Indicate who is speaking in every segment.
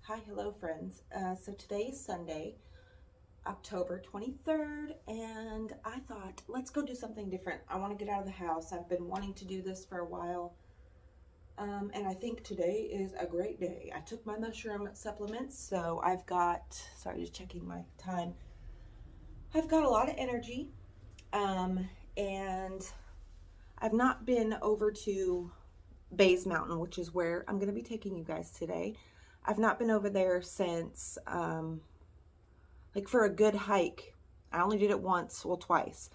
Speaker 1: Hi, hello friends. So today is Sunday, October 23rd, and I thought, let's go do something different. I want to get out of the house. I've been wanting to do this for a while, and I think today is a great day. I took my mushroom supplements, so I've got, sorry, just checking my time. I've got a lot of energy, and I've not been over to Bays Mountain, which is where I'm going to be taking you guys today. I've not been over there since, like for a good hike. I only did it once, well, twice.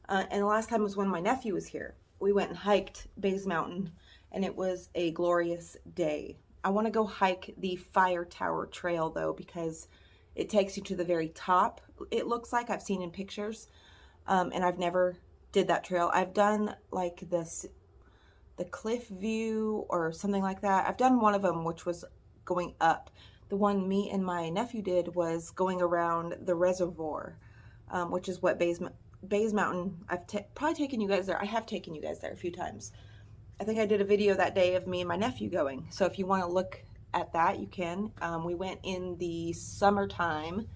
Speaker 1: And the last time was when my nephew was here. We went and hiked Bays Mountain, and it was a glorious day. I want to go hike the Fire Tower Trail, though, because it takes you to the very top, it looks like. I've seen in pictures, and I've never did that trail. I've done, like, the cliff view or something like that. I've done one of them, which was going up. The one me and my nephew did was going around the reservoir, which is what Bays Mountain, I've probably taken you guys there. I have taken you guys there a few times. I think I did a video that day of me and my nephew going. So if you want to look at that, you can. We went in the summertime,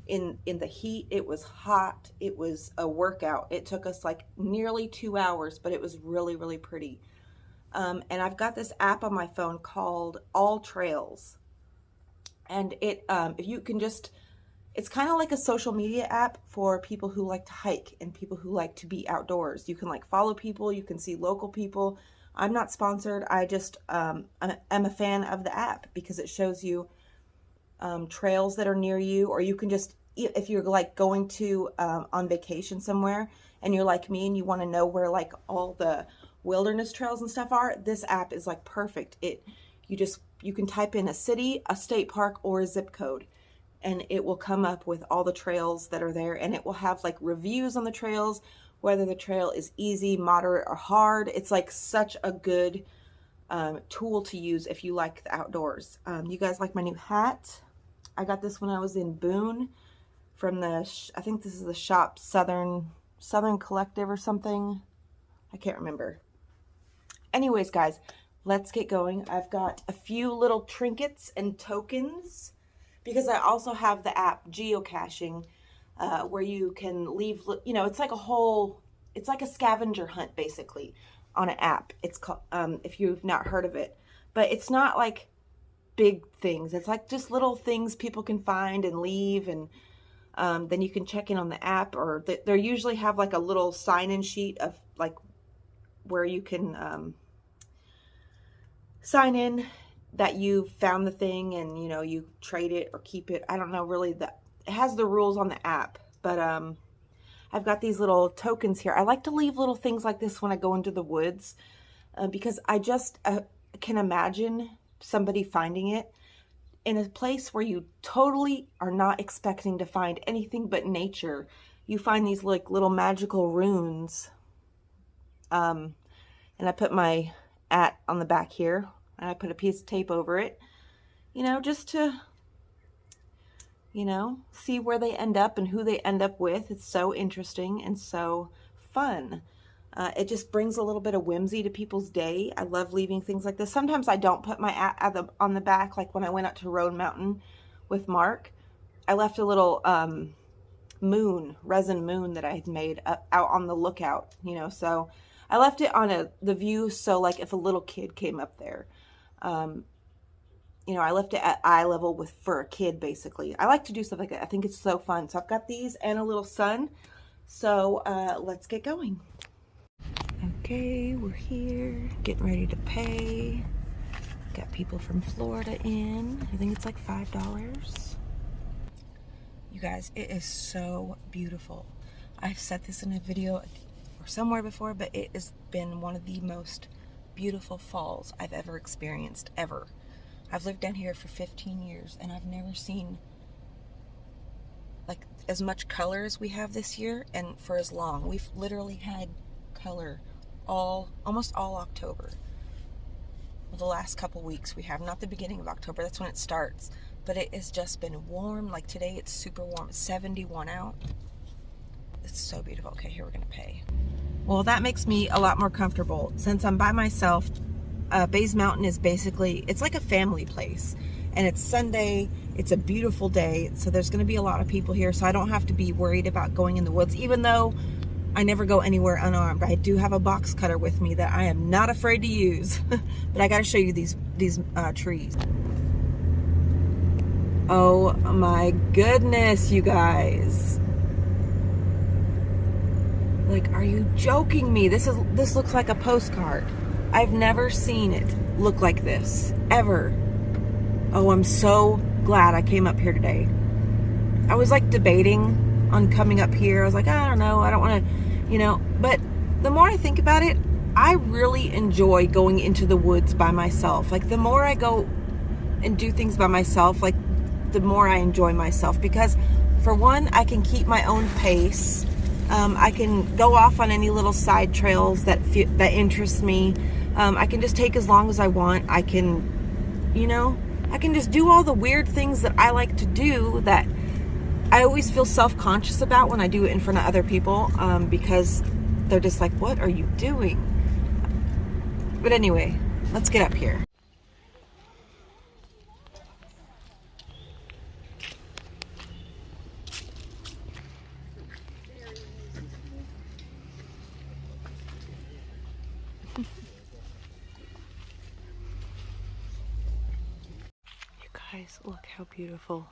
Speaker 1: in the heat. It was hot. It was a workout. It took us like nearly 2 hours, but it was really, really pretty. And I've got this app on my phone called All Trails. And if you can just, it's kind of like a social media app for people who like to hike and people who like to be outdoors. You can like follow people, you can see local people. I'm not sponsored. I just I'm a fan of the app because it shows you trails that are near you, or you can just, if you're like going to on vacation somewhere and you're like me and you want to know where like all the wilderness trails and stuff are, this app is like perfect. You can type in a city, a state park, or a zip code, and it will come up with all the trails that are there, and it will have like reviews on the trails, whether the trail is easy, moderate, or hard. It's like such a good tool to use if you like the outdoors. You guys like my new hat? I got this when I was in Boone from I think this is the shop Southern Collective or something. I can't remember. Anyways, guys, let's get going. I've got a few little trinkets and tokens because I also have the app geocaching where you can leave, it's like it's like a scavenger hunt basically on an app. It's called, if you've not heard of it, but it's not like big things. It's like just little things people can find and leave, and then you can check in on the app, or they usually have like a little sign-in sheet of like where you can sign in that you found the thing and you trade it or keep it. I don't know really, it has the rules on the app, but I've got these little tokens here. I like to leave little things like this when I go into the woods because I just can imagine somebody finding it in a place where you totally are not expecting to find anything but nature. You find these like little magical runes. And I put my @ on the back here, and I put a piece of tape over it, just to, see where they end up and who they end up with. It's so interesting and so fun. It just brings a little bit of whimsy to people's day. I love leaving things like this. Sometimes I don't put my @ on the back, like when I went up to Roan Mountain with Mark. I left a little resin moon that I had made out on the lookout, so I left it on the view, so like if a little kid came up there, I left it at eye level for a kid, basically. I like to do stuff like that. I think it's so fun. So I've got these and a little sun. So let's get going. Okay, we're here, getting ready to pay. Got people from Florida in. I think it's like $5. You guys, it is so beautiful. I've said this in a video or somewhere before, but it has been one of the most beautiful falls I've ever experienced, ever. I've lived down here for 15 years and I've never seen like as much color as we have this year, and for as long. We've literally had color almost all October. Well, the last couple weeks we have, not the beginning of October, that's when it starts, but it has just been warm. Like today it's super warm. It's 71 out. It's so beautiful. Okay, here we're gonna pay. Well, that makes me a lot more comfortable. Since I'm by myself, Bays Mountain is basically, it's like a family place. and it's Sunday. It's a beautiful day, so there's going to be a lot of people here, so I don't have to be worried about going in the woods, even though I never go anywhere unarmed. I do have a box cutter with me that I am not afraid to use. But I got to show you these trees. Oh my goodness, you guys. Like, are you joking me? This looks like a postcard. I've never seen it look like this, ever. Oh, I'm so glad I came up here today. I was like debating on coming up here. I was like, I don't know, I don't want to, you know, but the more I think about it, I really enjoy going into the woods by myself. Like, the more I go and do things by myself, like, the more I enjoy myself, because for one, I can keep my own pace. I can go off on any little side trails that interest me. I can just take as long as I want. I can, you know, I can just do all the weird things that I like to do that I always feel self-conscious about when I do it in front of other people, because they're just like, what are you doing? But anyway, let's get up here. You guys, look how beautiful.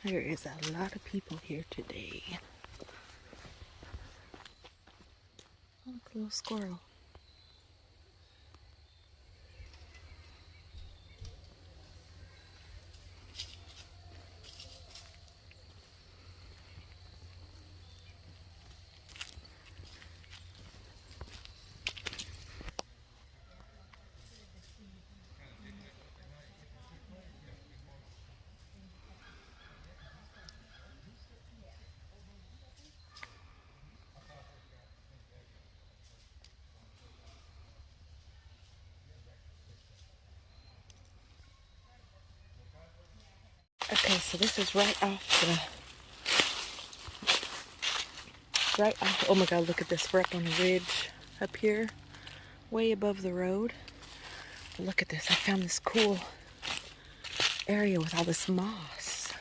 Speaker 1: There is a lot of people here today. Oh, look, a little squirrel. Okay, so this is right off, oh my God, look at this. We're up on a ridge up here, way above the road. Look at this. I found this cool area with all this moss.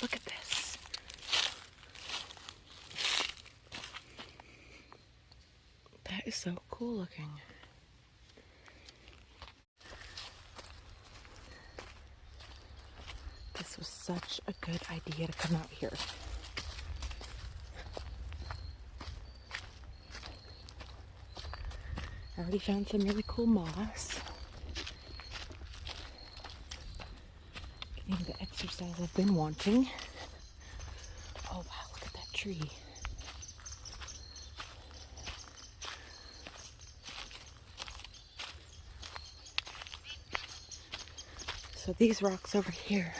Speaker 1: Look at this. That is so cool looking. This was such a good idea to come out here. I already found some really cool moss. Getting the exercise I've been wanting. Oh wow, look at that tree. So these rocks over here,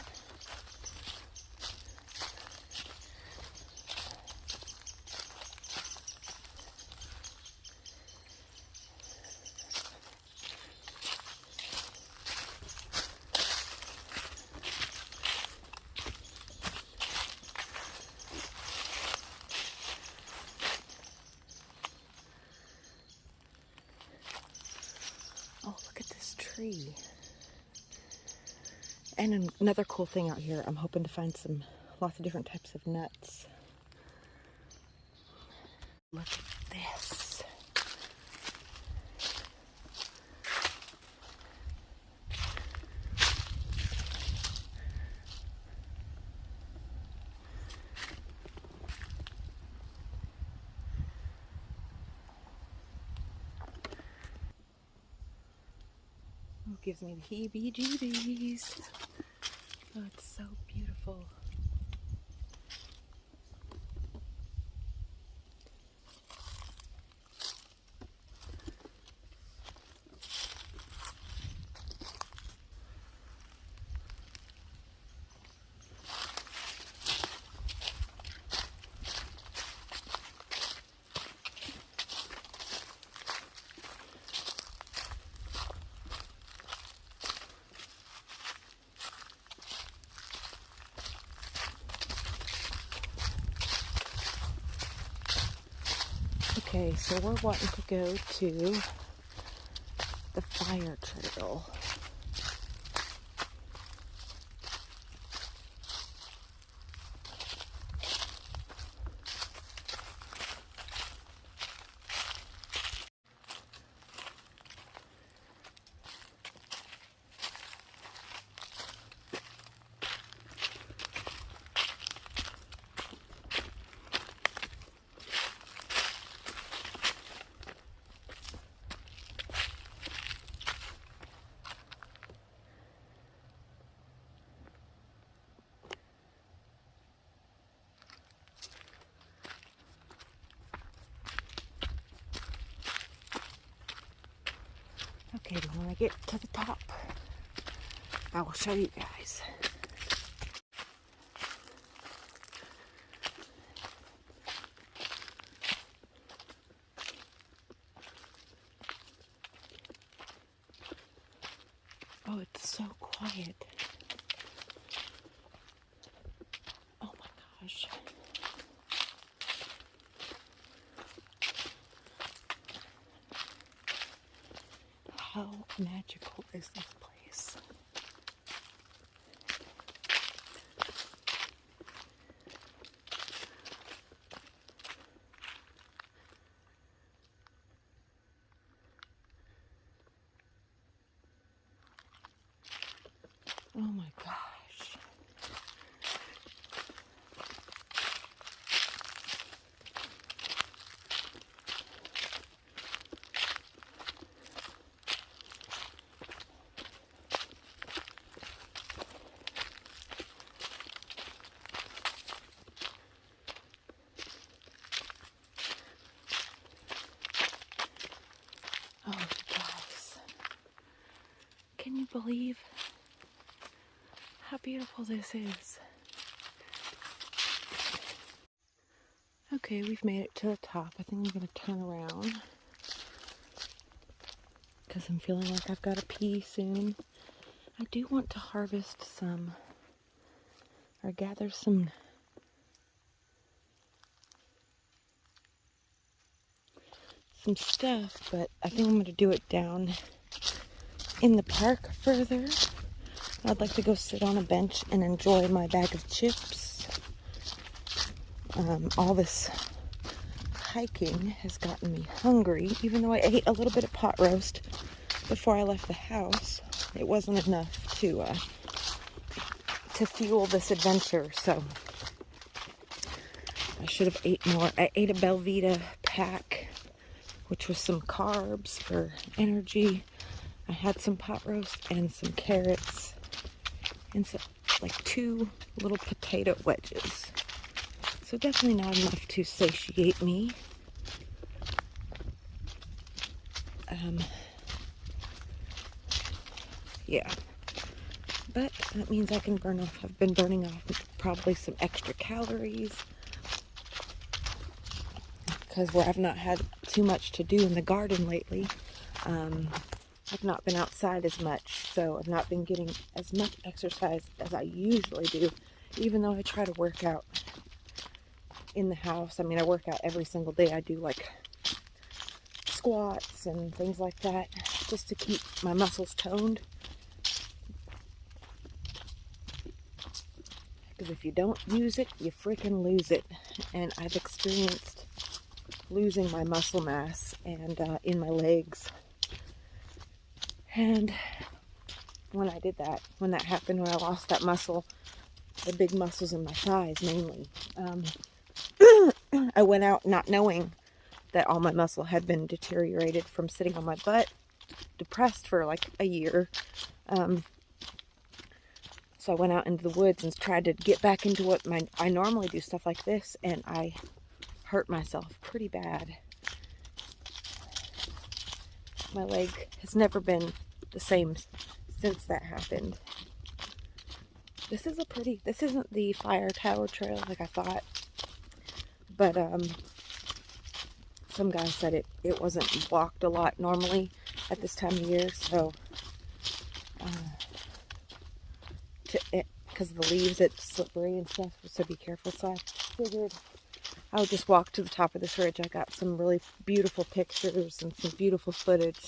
Speaker 1: oh, look at this tree. And another cool thing out here, I'm hoping to find lots of different types of nuts. Look at this. Oh, it gives me the heebie-jeebies. Oh, it's so beautiful. Okay, so we're wanting to go to the fire trail. Okay, when I get to the top, I will show you guys. Oh, it's so quiet. Oh my gosh. How magical is this place? Oh my gosh. Oh, guys. Can you believe how beautiful this is? Okay, we've made it to the top. I think I'm going to turn around because I'm feeling like I've got to pee soon. I do want to harvest some, or gather some stuff, but I think I'm going to do it down in the park further. I'd like to go sit on a bench and enjoy my bag of chips. All this hiking has gotten me hungry, even though I ate a little bit of pot roast before I left the house. It wasn't enough to fuel this adventure, so I should have ate more. I ate a Belvita pack, which was some carbs for energy. I had some pot roast and some carrots and some, like 2 little potato wedges. So definitely not enough to satiate me. Yeah. But that means I can I've been burning off probably some extra calories. Because where I've not had too much to do in the garden lately, I've not been outside as much, so I've not been getting as much exercise as I usually do, even though I try to work out in the house. I mean, I work out every single day. I do like squats and things like that just to keep my muscles toned. Because if you don't use it, you freaking lose it. And I've experienced losing my muscle mass and in my legs. And when I did that, when that happened, when I lost that muscle, the big muscles in my thighs mainly, I went out not knowing that all my muscle had been deteriorated from sitting on my butt, depressed for like a year. So I went out into the woods and tried to get back into what I normally do, stuff like this, and I hurt myself pretty bad. My leg has never been the same since that happened. This isn't the Fire Tower Trail like I thought, but some guy said it wasn't walked a lot normally at this time of year, so because of the leaves, it's slippery and stuff, so be careful. So I figured I'll just walk to the top of this ridge. I got some really beautiful pictures and some beautiful footage.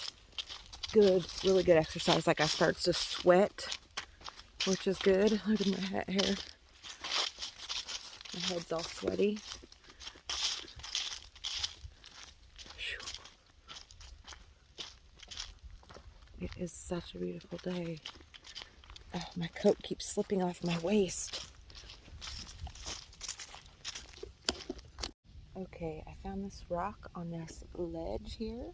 Speaker 1: Good, really good exercise. Like I start to sweat, which is good. Look at my hair. My head's all sweaty. It is such a beautiful day. Oh, my coat keeps slipping off my waist. Okay, I found this rock on this ledge here.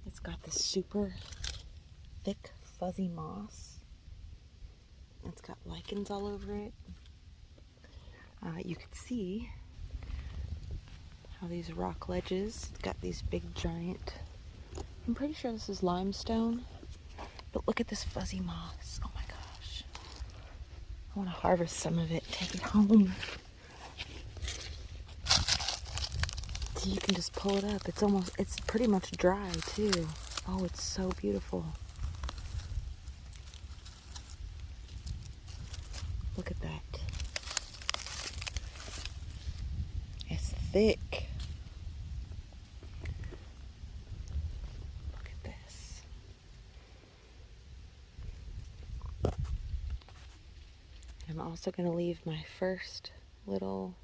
Speaker 1: It's got this super thick, fuzzy moss. It's got lichens all over it. You can see how these rock ledges got these big giant, I'm pretty sure this is limestone, but look at this fuzzy moss. Oh my gosh. I want to harvest some of it, take it home. So you can just pull it up. It's pretty much dry too. Oh, it's so beautiful. Look at that. It's thick. Look at this. I'm also going to leave my first little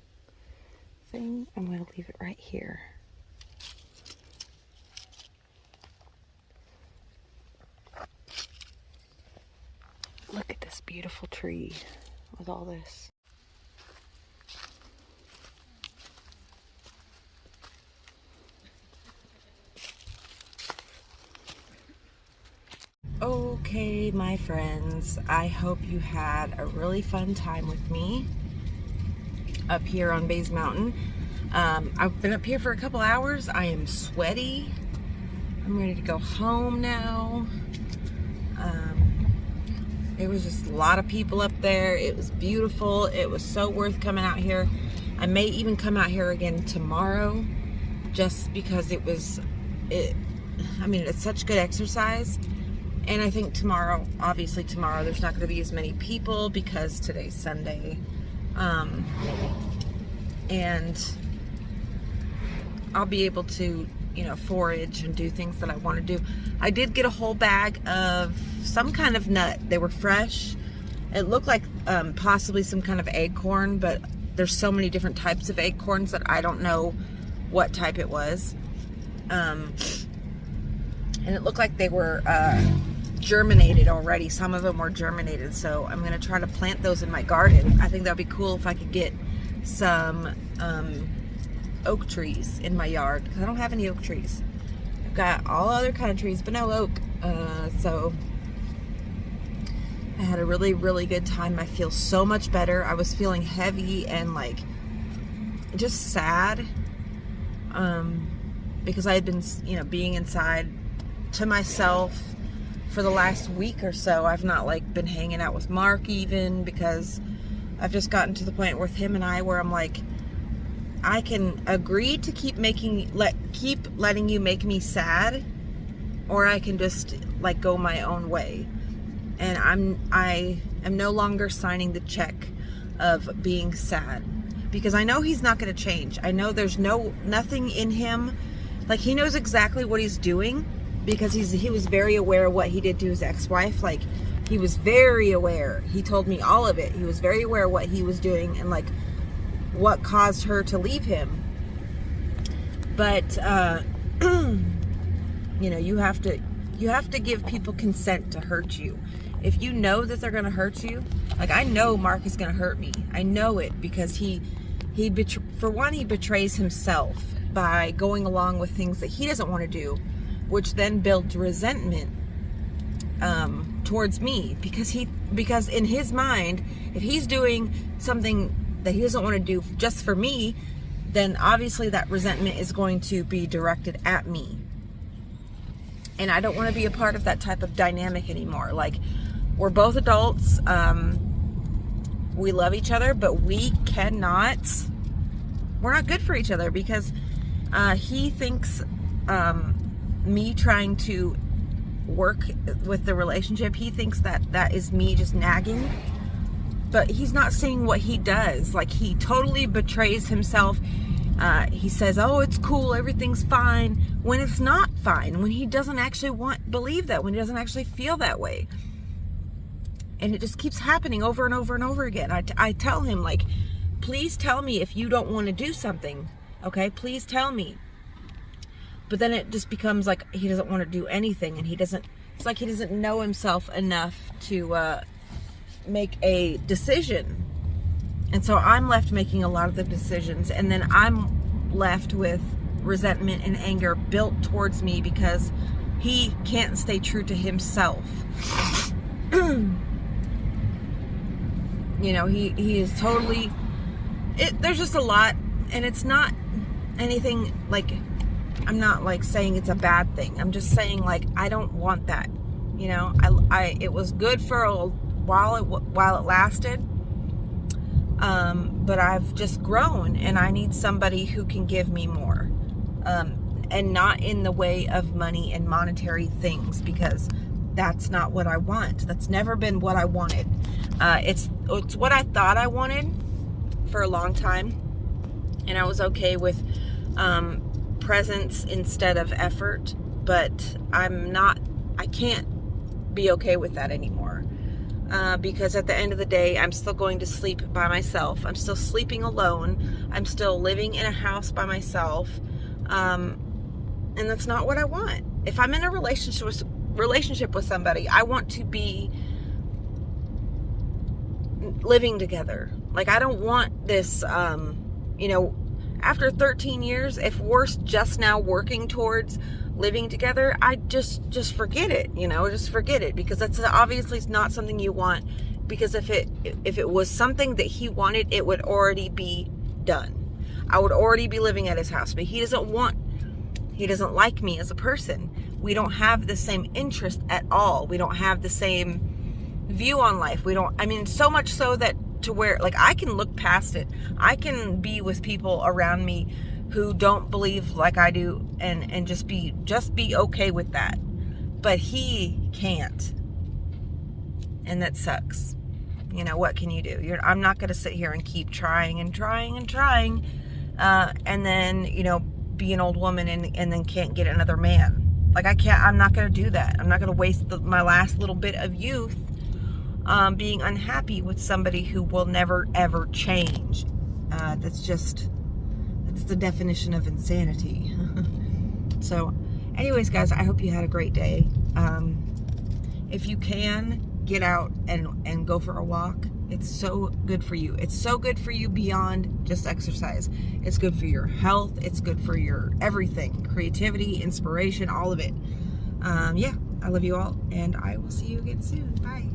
Speaker 1: thing. I'm going to leave it right here. Look at this beautiful tree with all this. Okay, my friends, I hope you had a really fun time with me up here on Bays Mountain. I've been up here for a couple hours. I am sweaty. I'm ready to go home now. There was just a lot of people up there. It was beautiful. It was so worth coming out here. I may even come out here again tomorrow just because it's such good exercise. And I think tomorrow, obviously tomorrow, there's not going to be as many people because today's Sunday. And I'll be able to, forage and do things that I want to do. I did get a whole bag of some kind of nut. They were fresh. It looked like possibly some kind of acorn, but there's so many different types of acorns that I don't know what type it was. And it looked like they were germinated already. Some of them were germinated, so I'm going to try to plant those in my garden. I think that would be cool if I could get some oak trees in my yard, because I don't have any oak trees. I've got all other kind of trees, but no oak. So I had a really, really good time. I feel so much better. I was feeling heavy and like just sad because I had been, being inside to myself for the last week or so. I've not like been hanging out with Mark even, because I've just gotten to the point with him and I where I'm like, I can agree to keep letting you make me sad, or I can just like go my own way. And I am no longer signing the check of being sad, because I know he's not going to change. I know there's nothing in him. Like, he knows exactly what he's doing, because he was very aware of what he did to his ex-wife. Like, he was very aware. He told me all of it. He was very aware of what he was doing and like what caused her to leave him. But you have to give people consent to hurt you. If you know that they're going to hurt you, like, I know Mark is going to hurt me. I know it, because for one, he betrays himself by going along with things that he doesn't want to do, which then builds resentment towards me, because in his mind, if he's doing something that he doesn't want to do just for me, then obviously that resentment is going to be directed at me. And I don't want to be a part of that type of dynamic anymore. Like, we're both adults. We love each other, but we're not good for each other, because he thinks me trying to work with the relationship, he thinks that is me just nagging. but he's not seeing what he does. Like, he totally betrays himself. He says, oh, it's cool, everything's fine, when it's not fine, when he doesn't actually believe that, when he doesn't actually feel that way. And it just keeps happening over and over and over again. I tell him, like, please tell me if you don't want to do something, okay? Please tell me. But then it just becomes like he doesn't want to do anything, and it's like he doesn't know himself enough to make a decision. And so I'm left making a lot of the decisions, and then I'm left with resentment and anger built towards me because he can't stay true to himself. You know, he is totally, there's just a lot, and it's not anything, like, I'm not like saying it's a bad thing. I'm just saying, like, I don't want that. You know, it was good for a while it lasted. But I've just grown, and I need somebody who can give me more, and not in the way of money and monetary things, because that's not what I want. That's never been what I wanted. It's what I thought I wanted for a long time, and I was okay with presence instead of effort, but I can't be okay with that anymore. Because at the end of the day, I'm still going to sleep by myself. I'm still sleeping alone. I'm still living in a house by myself. And that's not what I want. If I'm in a relationship with somebody, I want to be living together. Like, I don't want this, you know, after 13 years, if we're just now working towards living together, I just forget it, you know, just forget it, because that's obviously not something you want. Because if it was something that he wanted, it would already be done. I would already be living at his house, but he doesn't like me as a person. We don't have the same interest at all. We don't have the same view on life. I mean, so much so that to where, like, I can look past it. I can be with people around me who don't believe like I do, and just be okay with that. But he can't. And that sucks. You know, what can you do? I'm not going to sit here and keep trying and trying and trying, and then, you know, be an old woman and then can't get another man. Like, I'm not going to do that. I'm not going to waste my last little bit of youth being unhappy with somebody who will never ever change. That's the definition of insanity. So anyways, guys, I hope you had a great day. If you can, get out and go for a walk. It's so good for you. It's so good for you beyond just exercise. It's good for your health. It's good for your everything. Creativity, inspiration, all of it. Yeah, I love you all, and I will see you again soon. Bye.